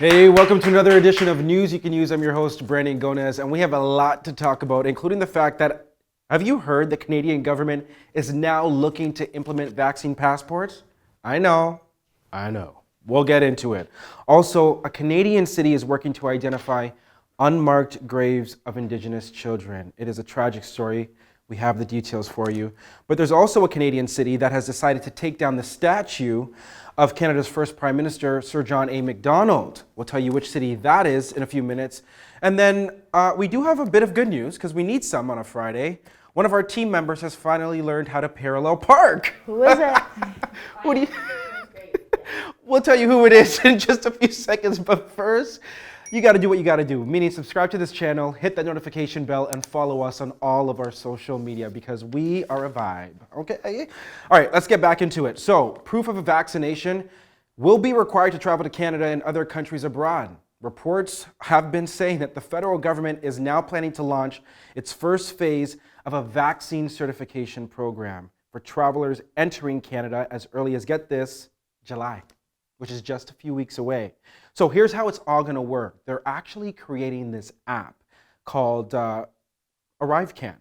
Hey, welcome to another edition of News You Can Use. I'm your host, Brandon Gonez, and we have a lot to talk about, including the fact that, have you heard the Canadian government is now looking to implement vaccine passports? I know. We'll get into it. Also, a Canadian city is working to identify unmarked graves of Indigenous children. It is a tragic story. We have the details for you. But there's also a Canadian city that has decided to take down the statue of Canada's first Prime Minister, Sir John A. Macdonald. We'll tell you which city that is in a few minutes. And then we do have a bit of good news, because we need some on a Friday. One of our team members has finally learned how to parallel park. Who is it? What do you... We'll tell you who it is in just a few seconds, but first, you got to do what you got to do, meaning subscribe to this channel, hit that notification bell, and follow us on all of our social media because we are a vibe, okay? All right, let's get back into it. So, proof of a vaccination will be required to travel to Canada and other countries abroad. Reports have been saying that the federal government is now planning to launch its first phase of a vaccine certification program for travelers entering Canada as early as, get this, July, which is just a few weeks away. So here's how it's all going to work. They're actually creating this app called ArriveCan.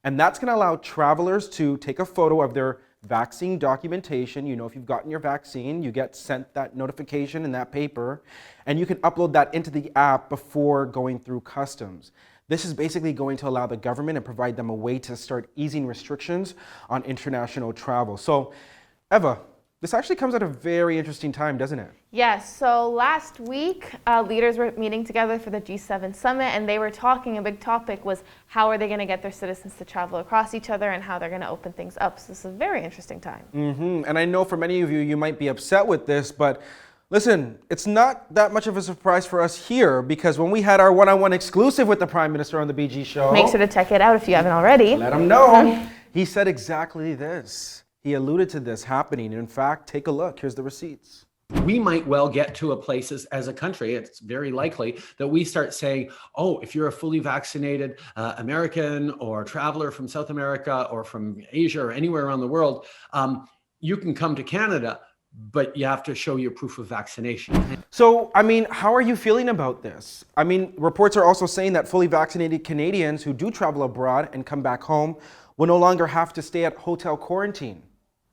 And that's going to allow travelers to take a photo of their vaccine documentation. You know, if you've gotten your vaccine, you get sent that notification in that paper, and you can upload that into the app before going through customs. This is basically going to allow the government and provide them a way to start easing restrictions on international travel. So, Eva, this actually comes at a very interesting time, doesn't it? Yes, so last week, leaders were meeting together for the G7 summit, and they were talking, a big topic was how are they going to get their citizens to travel across each other and how they're going to open things up. So this is a very interesting time. And I know for many of you, you might be upset with this, but listen, it's not that much of a surprise for us here because when we had our one-on-one exclusive with the Prime Minister on the BG show. Make sure to check it out if you haven't already. Let him know. He said exactly this. He alluded to this happening. In fact, take a look. Here's the receipts. We might well get to a place as a country, it's very likely, that we start saying, oh, if you're a fully vaccinated American or traveler from South America or from Asia or anywhere around the world, you can come to Canada, but you have to show your proof of vaccination. So, I mean, how are you feeling about this? I mean, reports are also saying that fully vaccinated Canadians who do travel abroad and come back home will no longer have to stay at hotel quarantine.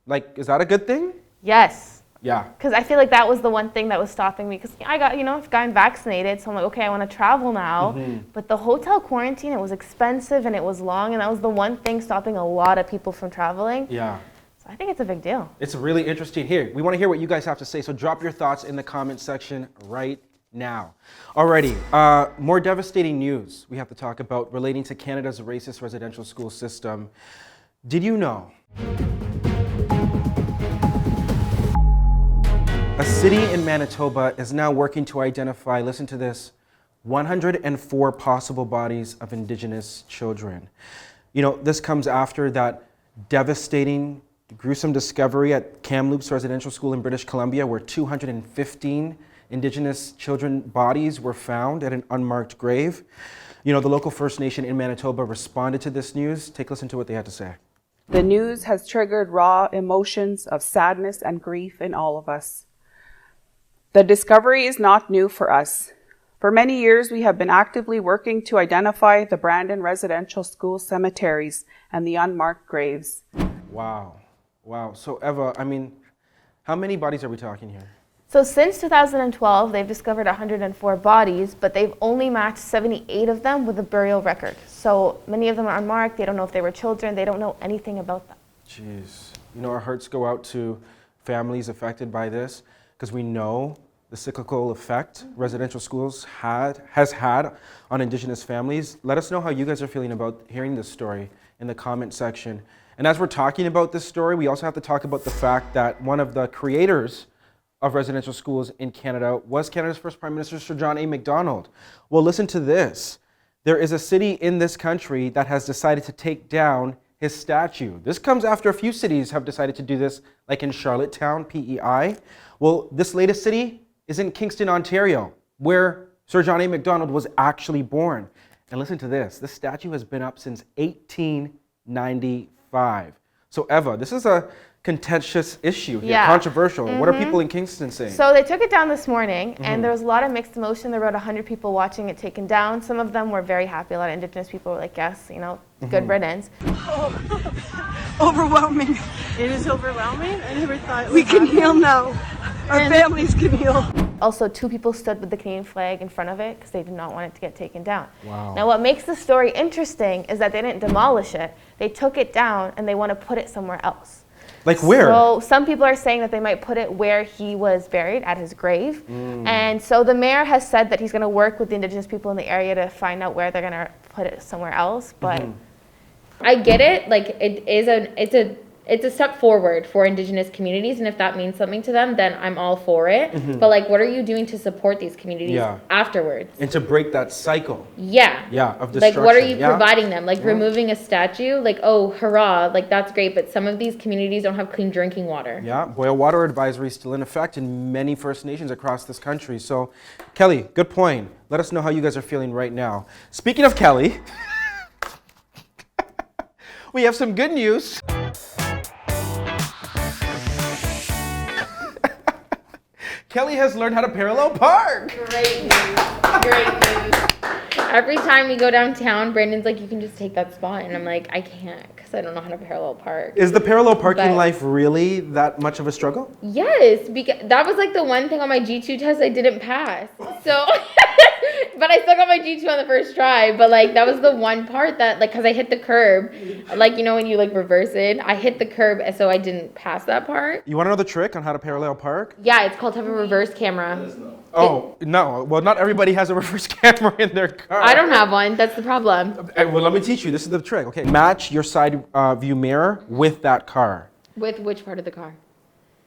Like, is that a good thing? Yes. Yeah. Because I feel like that was the one thing that was stopping me because I've gotten vaccinated, so I'm like, okay, I want to travel now. But the hotel quarantine, it was expensive and it was long, and that was the one thing stopping a lot of people from traveling. Yeah. So I think it's a big deal. It's really interesting. Here, we want to hear what you guys have to say, so drop your thoughts in the comment section right now. Alrighty, more devastating news we have to talk about relating to Canada's racist residential school system. Did you know a city in Manitoba is now working to identify, listen to this, 104 possible bodies of Indigenous children. You know, this comes after that devastating, gruesome discovery at Kamloops Residential School in British Columbia where 215 Indigenous children bodies were found at an unmarked grave. You know, the local First Nation in Manitoba responded to this news. Take a listen to what they had to say. The news has triggered raw emotions of sadness and grief in all of us. The discovery is not new for us. For many years, we have been actively working to identify the Brandon Residential School cemeteries and the unmarked graves. Wow. So Eva, I mean, how many bodies are we talking here? So since 2012, they've discovered 104 bodies, but they've only matched 78 of them with a burial record. So many of them are unmarked. They don't know if they were children. They don't know anything about them. Jeez. You know, our hearts go out to families affected by this because we know the cyclical effect residential schools has had on Indigenous families. Let us know how you guys are feeling about hearing this story in the comment section. And as we're talking about this story, we also have to talk about the fact that one of the creators of residential schools in Canada was Canada's first Prime Minister, Sir John A. Macdonald. Well, listen to this. There is a city in this country that has decided to take down his statue. This comes after a few cities have decided to do this, like in Charlottetown, PEI. Well, this latest city is in Kingston, Ontario, where Sir John A. Macdonald was actually born. And listen to this. This statue has been up since 1895. So Eva, this is a contentious issue here, Yeah. controversial. What are people in Kingston saying? So they took it down this morning, and there was a lot of mixed emotion. There were about 100 people watching it taken down. Some of them were very happy. A lot of Indigenous people were like, yes, you know, good riddance. Overwhelming. It is overwhelming. I never thought it We would can happen. heal now. Our families can heal. Also, 2 people stood with the Canadian flag in front of it because they did not want it to get taken down. Wow. Now, what makes the story interesting is that they didn't demolish it. They took it down, and they want to put it somewhere else. Like where? So some people are saying that they might put it where he was buried, at his grave. And so the mayor has said that he's going to work with the Indigenous people in the area to find out where they're going to put it somewhere else. But I get it. Like it's a step forward for Indigenous communities, and if that means something to them, then I'm all for it. But like, what are you doing to support these communities afterwards? And to break that cycle. Yeah. Yeah, of Like, destruction. what are you providing them? Like, removing a statue? Like, oh, hurrah! Like, that's great. But some of these communities don't have clean drinking water. Yeah, boil water advisory is still in effect in many First Nations across this country. So, Kelly, good point. Let us know how you guys are feeling right now. Speaking of Kelly, we have some good news. Kelly has learned how to parallel park. Great news. Great news. Every time we go downtown, Brandon's like, you can just take that spot. And I'm like, I can't because I don't know how to parallel park. Is the parallel parking But- life really that much of a struggle? Yes, because that was like the one thing on my G2 test I didn't pass. So, but I still got my G2 on the first try. But like, that was the one part that like, cause I hit the curb, like, you know, when you like reverse it, I hit the curb. And so I didn't pass that part. You want to know the trick on how to parallel park? Yeah, it's called to have a reverse camera. Oh, no. Well, not everybody has a reverse camera in their car. I don't have one. That's the problem. Well, let me teach you. This is the trick. Okay, match your side view mirror with that car. With which part of the car?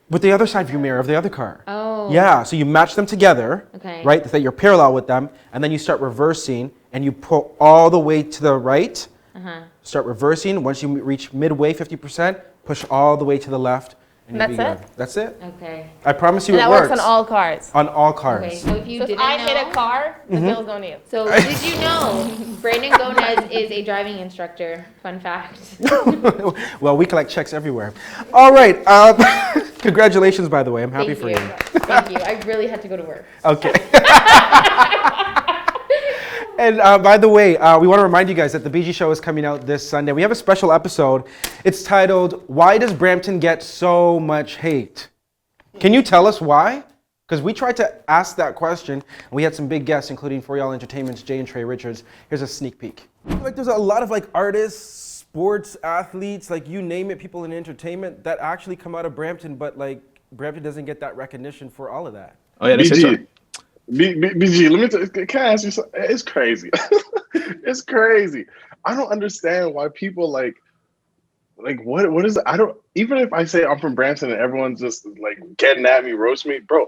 With the other side view mirror of the other car. Oh. Yeah, so you match them together, Okay. right? That you're parallel with them, and then you start reversing, and you pull all the way to the right. Start reversing. Once you reach midway, 50%, push all the way to the left, and you'll be That's good. That's it. Okay. I promise you and it that works. works on all cars. On all cars. Okay, so if you So if didn't I know, hit a car, the bill's going to you. So did you know Brandon Gomez is a driving instructor? Fun fact. Well, we collect checks everywhere. All right. Congratulations, by the way. I'm happy for you. Thank you. I really had to go to work. Okay. And by the way, we want to remind you guys that the BG Show is coming out this Sunday. We have a special episode. It's titled, Why Does Brampton Get So Much Hate? Can you tell us why? Because we tried to ask that question, and we had some big guests, including For Y'all Entertainment's Jay and Trey Richards. Here's a sneak peek. Like, there's a lot of like artists, sports athletes, like you name it, people in entertainment that actually come out of Brampton, but like Brampton doesn't get that recognition for all of that. Oh yeah, they say so. BG, let me can I ask you something? It's crazy. It's crazy. I don't understand why people like what is it? I don't, even if I say I'm from Brampton and everyone's just like getting at me, roast me, bro,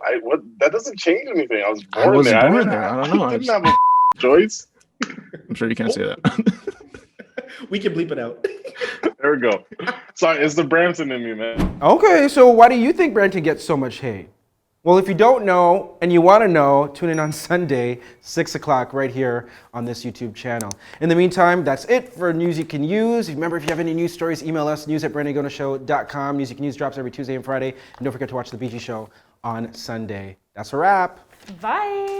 that doesn't change anything. I was born there. I don't know. I didn't have a choice. I'm sure you can't say that. We can bleep it out. There we go. Sorry, it's the Brampton in me, man. Okay, so why do you think Brampton gets so much hate? Well, if you don't know and you want to know, tune in on Sunday, 6 o'clock, right here on this YouTube channel. In the meantime, that's it for news you can use. Remember, if you have any news stories, email us, news@brandongonashow.com. News you can use drops every Tuesday and Friday. And don't forget to watch the BG Show on Sunday. That's a wrap. Bye.